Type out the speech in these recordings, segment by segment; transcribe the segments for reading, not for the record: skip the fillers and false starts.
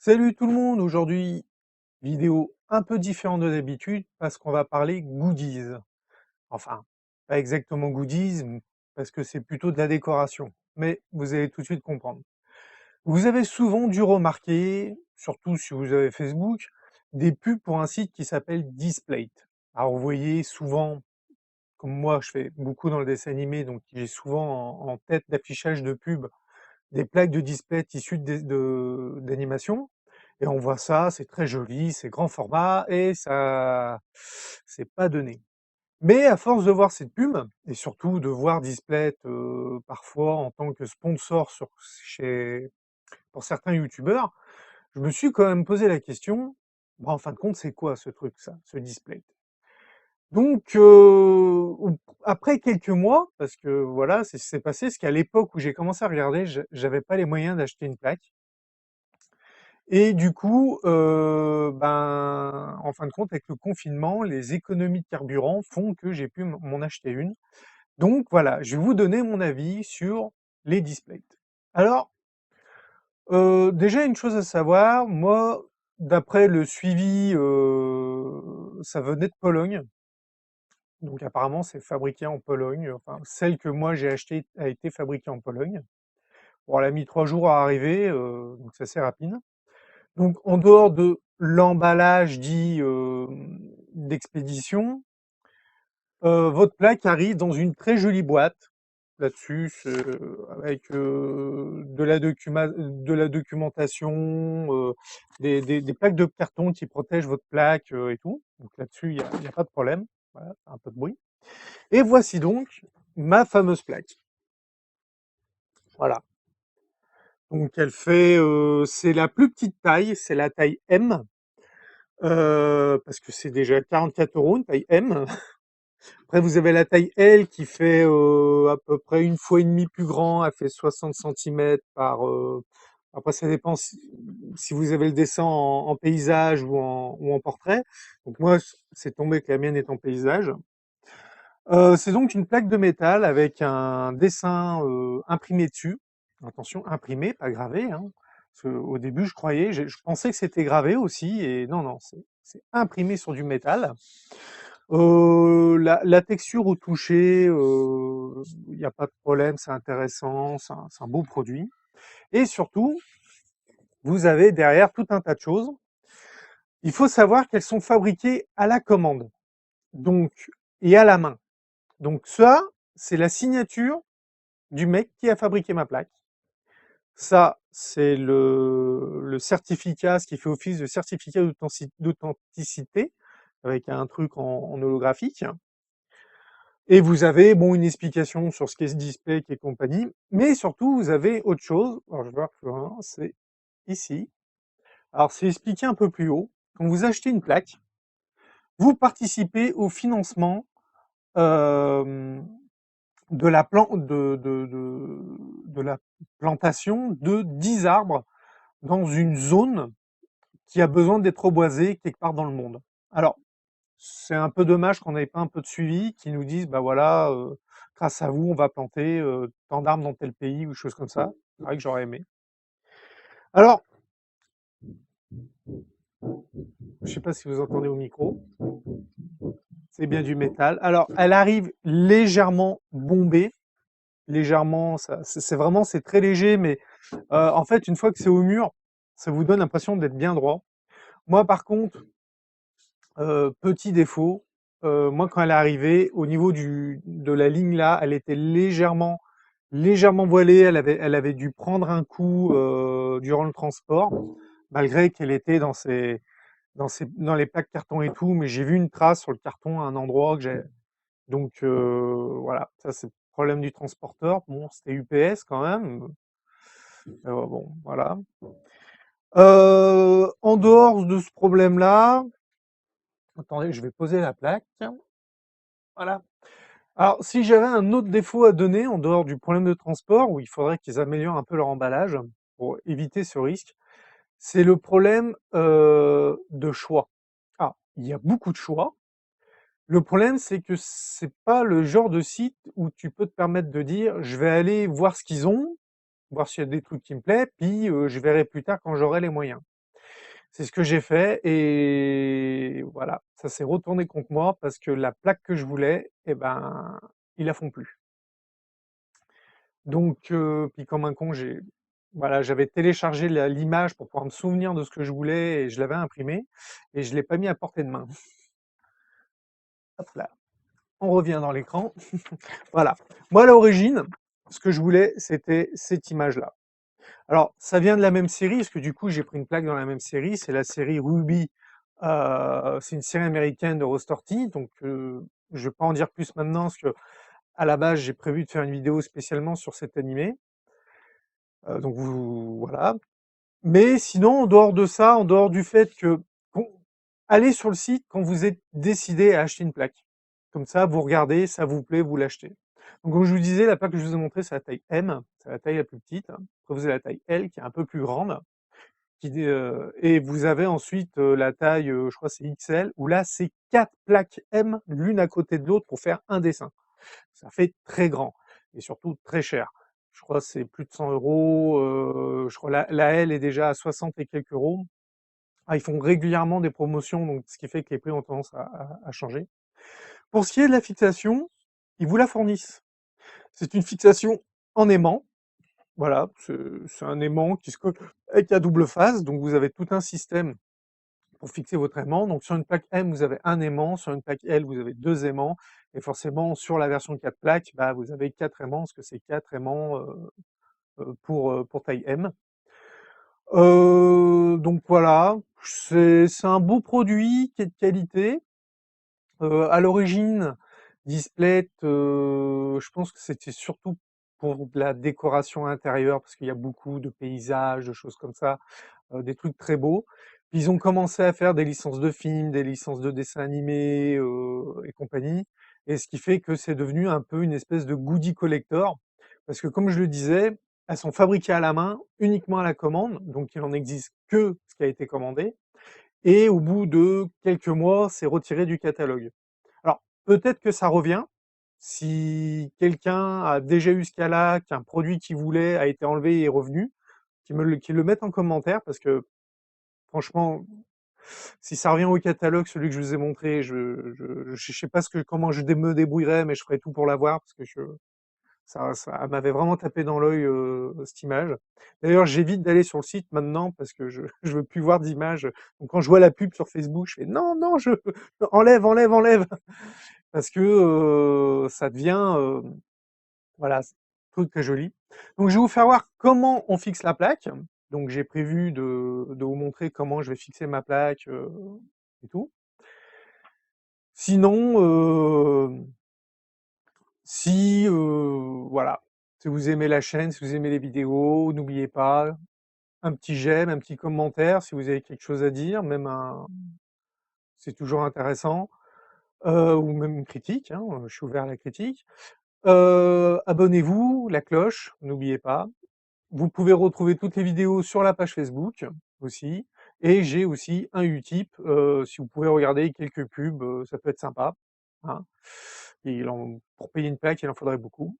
Salut tout le monde, aujourd'hui vidéo un peu différente de d'habitude parce qu'on va parler goodies. Enfin, pas exactement goodies parce que c'est plutôt de la décoration, mais vous allez tout de suite comprendre. Vous avez souvent dû remarquer, surtout si vous avez Facebook, des pubs pour un site qui s'appelle Displate. Alors vous voyez souvent, comme moi je fais beaucoup dans le dessin animé, donc j'ai souvent en tête d'affichage de pubs des plaques de display issues d'animation. Et on voit ça, c'est très joli, c'est grand format et ça, c'est pas donné. Mais à force de voir cette pub, et surtout de voir Display parfois en tant que sponsor pour certains youtubeurs, je me suis quand même posé la question, bah, en fin de compte, c'est quoi ce truc, ça, ce Display? Donc, après quelques mois, parce que voilà, c'est ce qui s'est passé, c'est qu'à l'époque où j'ai commencé à regarder, j'avais pas les moyens d'acheter une plaque. Et du coup, ben, en fin de compte, avec le confinement, les économies de carburant font que j'ai pu m'en acheter une. Donc voilà, je vais vous donner mon avis sur les displays. Alors, déjà une chose à savoir, moi, d'après le suivi, ça venait de Pologne. Donc apparemment, c'est fabriqué en Pologne. Enfin, celle que moi j'ai achetée a été fabriquée en Pologne. Bon, elle a mis 3 jours à arriver, donc c'est assez rapide. Donc en dehors de l'emballage dit, d'expédition, votre plaque arrive dans une très jolie boîte. Là-dessus, c'est, avec, de la documentation, des plaques de carton qui protègent votre plaque, et tout. Donc là-dessus, il y a pas de problème. Voilà, un peu de bruit. Et voici donc ma fameuse plaque. Voilà. Donc elle fait, c'est la plus petite taille, c'est la taille M. Parce que c'est déjà 44 €, une taille M. Après, vous avez la taille L qui fait à peu près une fois et demie plus grand, elle fait 60 centimètres par. Après, ça dépend si vous avez le dessin en paysage ou en portrait. Donc moi, c'est tombé que la mienne est en paysage. C'est donc une plaque de métal avec un dessin imprimé dessus. Attention, imprimé, pas gravé, hein. Parce qu'au début, je croyais, je pensais que c'était gravé aussi, et non, non, c'est imprimé sur du métal. La texture au toucher, il n'y a pas de problème, c'est intéressant, c'est un beau produit. Et surtout, vous avez derrière tout un tas de choses. Il faut savoir qu'elles sont fabriquées à la commande, donc, et à la main. Donc ça, c'est la signature du mec qui a fabriqué ma plaque. Ça, c'est le certificat, ce qui fait office de certificat d'authenticité, avec un truc en holographique. Et vous avez, bon, une explication sur ce qu'est ce display et compagnie, mais surtout, vous avez autre chose. Alors, je vais voir plus loin, c'est ici. Alors, c'est expliqué un peu plus haut. Quand vous achetez une plaque, vous participez au financement euh, de la plantation de 10 arbres dans une zone qui a besoin d'être reboisée quelque part dans le monde. Alors, c'est un peu dommage qu'on n'ait pas un peu de suivi, qui nous disent, bah voilà, grâce à vous, on va planter tant d'arbres dans tel pays ou choses comme ça. C'est vrai que j'aurais aimé. Alors, je sais pas si vous entendez au micro, c'est bien du métal. Alors, elle arrive légèrement bombée, légèrement, c'est vraiment, c'est très léger, mais en fait, une fois que c'est au mur, ça vous donne l'impression d'être bien droit. Moi, par contre, petit défaut, moi quand elle est arrivée, au niveau de la ligne là, elle était légèrement voilée, elle avait dû prendre un coup durant le transport, malgré qu'elle était dans les plaques carton et tout, mais j'ai vu une trace sur le carton à un endroit que j'ai. Donc voilà, ça c'est le problème du transporteur. Bon, c'était UPS quand même. Bon, voilà. En dehors de ce problème-là, attendez, je vais poser la plaque. Voilà. Alors, si j'avais un autre défaut à donner, en dehors du problème de transport, où il faudrait qu'ils améliorent un peu leur emballage pour éviter ce risque, c'est le problème de choix. Ah, il y a beaucoup de choix. Le problème, c'est que c'est pas le genre de site où tu peux te permettre de dire, je vais aller voir ce qu'ils ont, voir s'il y a des trucs qui me plaisent, puis je verrai plus tard quand j'aurai les moyens. C'est ce que j'ai fait et voilà, ça s'est retourné contre moi parce que la plaque que je voulais, eh ben, ils la font plus. Donc, puis comme un con, voilà, j'avais téléchargé l'image pour pouvoir me souvenir de ce que je voulais et je l'avais imprimé et je l'ai pas mis à portée de main. Hop là, on revient dans l'écran. Voilà. Moi, à l'origine, ce que je voulais, c'était cette image-là. Alors, ça vient de la même série, parce que du coup, j'ai pris une plaque dans la même série. C'est la série Ruby. C'est une série américaine de Rostorti. Donc, je vais pas en dire plus maintenant, parce que à la base, j'ai prévu de faire une vidéo spécialement sur cet animé. Donc, voilà. Mais sinon, en dehors de ça, en dehors du fait que allez sur le site quand vous êtes décidé à acheter une plaque. Comme ça, vous regardez, ça vous plaît, vous l'achetez. Donc, comme je vous disais, la plaque que je vous ai montrée, c'est la taille M, c'est la taille la plus petite. Après, vous avez la taille L qui est un peu plus grande. Et vous avez ensuite la taille, je crois, c'est XL, où là, c'est 4 plaques M l'une à côté de l'autre pour faire un dessin. Ça fait très grand et surtout très cher. Je crois que c'est plus de 100 euros. Je crois la L est déjà à 60 et quelques euros. Ah, ils font régulièrement des promotions, donc ce qui fait que les prix ont tendance à changer. Pour ce qui est de la fixation, ils vous la fournissent. C'est une fixation en aimant. Voilà, c'est un aimant qui se colle avec la double face, donc vous avez tout un système pour fixer votre aimant. Donc sur une plaque M, vous avez un aimant, sur une plaque L, vous avez deux aimants, et forcément sur la version 4 plaques, bah, vous avez 4 aimants, parce que c'est 4 aimants pour taille M. Donc voilà, c'est un beau produit qui est de qualité. À l'origine, Displayt, je pense que c'était surtout pour de la décoration intérieure, parce qu'il y a beaucoup de paysages, de choses comme ça, des trucs très beaux. Puis ils ont commencé à faire des licences de films, des licences de dessins animés, et compagnie, et ce qui fait que c'est devenu un peu une espèce de goodie collector. Parce que comme je le disais, elles sont fabriquées à la main, uniquement à la commande, donc il n'en existe que ce qui a été commandé, et au bout de quelques mois, c'est retiré du catalogue. Alors, peut-être que ça revient, si quelqu'un a déjà eu ce cas-là, qu'un produit qu'il voulait a été enlevé et est revenu, qu'il le mette en commentaire, parce que franchement, si ça revient au catalogue, celui que je vous ai montré, je sais pas comment je me débrouillerais, mais je ferai tout pour l'avoir, parce que ça m'avait vraiment tapé dans l'œil, cette image. D'ailleurs, j'évite d'aller sur le site maintenant parce que je je veux plus voir d'images. Donc quand je vois la pub sur Facebook, je fais: «Non, non, je enlève, enlève, enlève!» parce que, ça devient, voilà, c'est un truc très joli. Donc je vais vous faire voir comment on fixe la plaque. Donc j'ai prévu de vous montrer comment je vais fixer ma plaque, et tout. Sinon, si, voilà, si vous aimez la chaîne, si vous aimez les vidéos, n'oubliez pas, un petit j'aime, un petit commentaire si vous avez quelque chose à dire, même c'est toujours intéressant, ou même une critique, hein, je suis ouvert à la critique. Abonnez-vous, la cloche, n'oubliez pas. Vous pouvez retrouver toutes les vidéos sur la page Facebook aussi, et j'ai aussi un Utip, si vous pouvez regarder quelques pubs, ça peut être sympa, hein. Pour payer une plaque, il en faudrait beaucoup.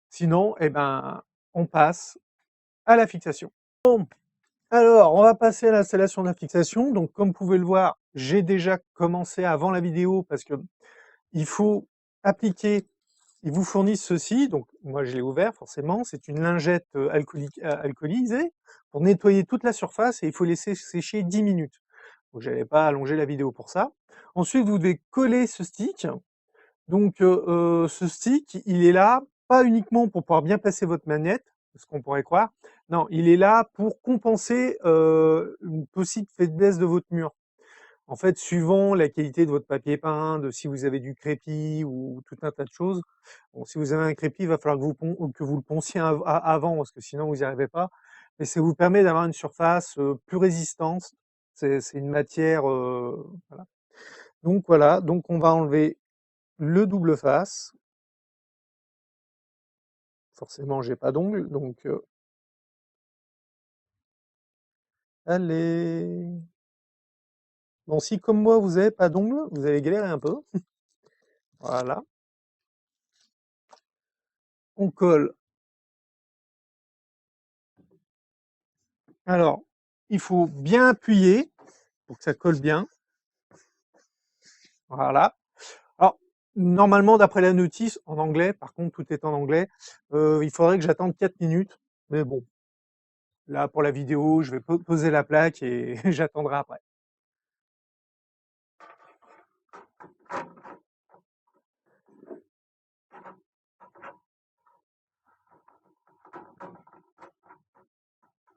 Sinon, eh ben, on passe à la fixation. Bon, alors on va passer à l'installation de la fixation. Donc comme vous pouvez le voir, j'ai déjà commencé avant la vidéo parce que il faut appliquer, ils vous fournissent ceci, donc moi je l'ai ouvert forcément, c'est une lingette alcoolisée pour nettoyer toute la surface, et il faut laisser sécher 10 minutes. Donc j'avais pas allongé la vidéo pour ça. Ensuite vous devez coller ce stick. Donc ce stick, il est là, pas uniquement pour pouvoir bien placer votre manette, ce qu'on pourrait croire. Non, il est là pour compenser, une possible faiblesse de votre mur. En fait, suivant la qualité de votre papier peint, de si vous avez du crépi ou tout un tas de choses. Bon, si vous avez un crépi, il va falloir que vous le ponciez avant, parce que sinon vous n'y arrivez pas. Mais ça vous permet d'avoir une surface, plus résistante. C'est une matière, voilà. Donc voilà, donc on va enlever le double face. Forcément, j'ai pas d'ongles, donc allez. Bon, si comme moi vous avez pas d'ongles, vous allez galérer un peu. Voilà. On colle. Alors, il faut bien appuyer. pour que ça colle bien. Voilà. Alors, normalement, d'après la notice, en anglais, par contre, tout est en anglais, il faudrait que j'attende 4 minutes. Mais bon, là, pour la vidéo, je vais poser la plaque et j'attendrai après.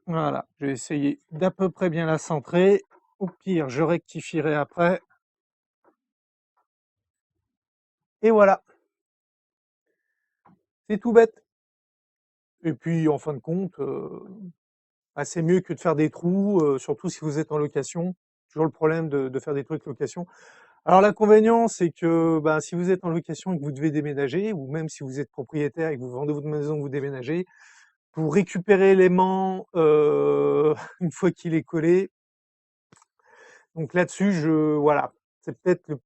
Voilà, je vais essayer d'à peu près bien la centrer. Au pire, je rectifierai après. Et voilà, c'est tout bête. Et puis, en fin de compte, c'est mieux que de faire des trous, surtout si vous êtes en location. Toujours le problème de faire des trucs location. Alors l'inconvénient, c'est que bah, si vous êtes en location et que vous devez déménager, ou même si vous êtes propriétaire et que vous vendez votre maison, vous déménagez, pour récupérer l'aimant une fois qu'il est collé. Donc là-dessus, voilà, c'est peut-être le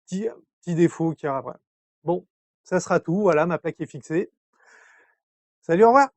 petit défaut qu'il y aura après. Bon, ça sera tout. Voilà, ma plaque est fixée. Salut, au revoir.